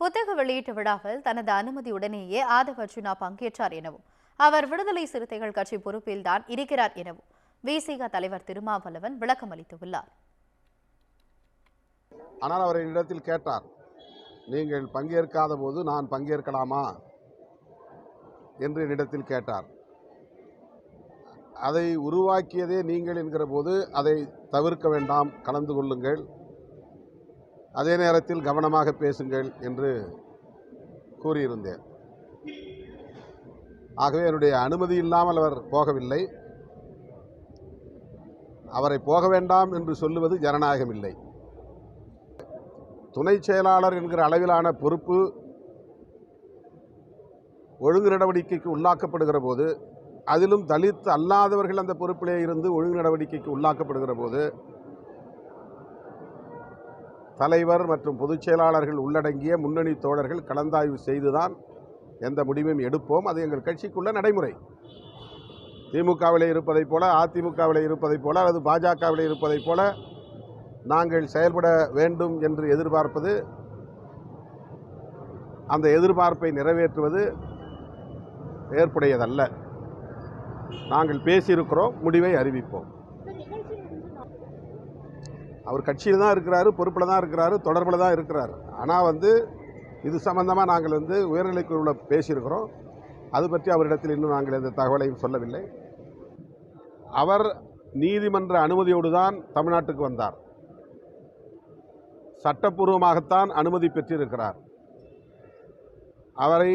புத்தக வெளியீட்டு விழாவில் தனது அனுமதியுடனேயே ஆதவ் அர்ஜுனா பங்கேற்றார் எனவும் அவர் விடுதலை சிறுத்தைகள் கட்சி பொறுப்பில்தான் இருக்கிறார் எனவும் விசிக தலைவர் திருமாவளவன் விளக்கம் அளித்துள்ளார். ஆனால் அவர் என்னிடத்தில் கேட்டார், நீங்கள் பங்கேற்காத போது நான் பங்கேற்கலாமா என்று என்னிடத்தில் கேட்டார். அதை உருவாக்கியதே நீங்கள் என்கிற போது அதை தவிர்க்க வேண்டாம், கலந்து கொள்ளுங்கள், அதே நேரத்தில் கவனமாக பேசுங்கள் என்று கூறியிருந்தேன். ஆகவே என்னுடைய அனுமதி இல்லாமல் அவர் போகவில்லை. அவரை போக வேண்டாம் என்று சொல்லுவது ஜனநாயகம் இல்லை. துணை செயலாளர் என்கிற அளவிலான பொறுப்பு ஒழுங்கு நடவடிக்கைக்கு உள்ளாக்கப்படுகிற போது, அதிலும் தலித் அல்லாதவர்கள் அந்த பொறுப்பிலே இருந்து ஒழுங்கு நடவடிக்கைக்கு உள்ளாக்கப்படுகிற போது, தலைவர் மற்றும் பொதுச் செயலாளர்கள் உள்ளடங்கிய முன்னணி தோழர்கள் கலந்தாய்வு செய்துதான் எந்த முடிவையும் எடுப்போம். அது எங்கள் கட்சிக்குள்ள நடைமுறை. திமுகவிலே இருப்பதைப் போல, அதிமுகவிலே இருப்பதைப் போல, அல்லது பாஜகவிலே இருப்பதைப் போல நாங்கள் செயல்பட வேண்டும் என்று எதிர்பார்ப்பது, அந்த எதிர்பார்ப்பை நிறைவேற்றுவது ஏற்புடையதல்ல. நாங்கள் பேசியிருக்கிறோம், முடிவை அறிவிப்போம். அவர் கட்சியில் தான் இருக்கிறாரு, பொறுப்பில் தான் இருக்கிறாரு, தொடர்பில் தான் இருக்கிறார். ஆனால் இது சம்பந்தமாக நாங்கள் உயர்நிலைக்குழுவில் பேசியிருக்கிறோம். அது பற்றி அவரிடத்தில் இன்னும் நாங்கள் எந்த தகவலையும் சொல்லவில்லை. அவர் நீதிமன்ற அனுமதியோடு தான் தமிழ்நாட்டுக்கு வந்தார். சட்டப்பூர்வமாகத்தான் அனுமதி பெற்றிருக்கிறார். அவரை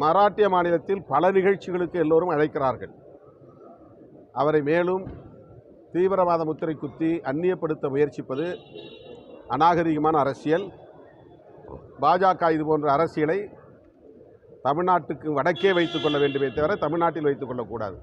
மராட்டிய மாநிலத்தில் பல நிகழ்ச்சிகளுக்கு எல்லோரும் அழைக்கிறார்கள். அவரை மேலும் தீவிரவாத முத்திரை குத்தி அந்நியப்படுத்த முயற்சிப்பது அநாகரிகமான அரசியல். பாஜக இது போன்ற அரசியலை தமிழ்நாட்டுக்கு வடக்கே வைத்துக் கொள்ள வேண்டுமே தவிர தமிழ்நாட்டில் வைத்துக் கொள்ளக்கூடாது.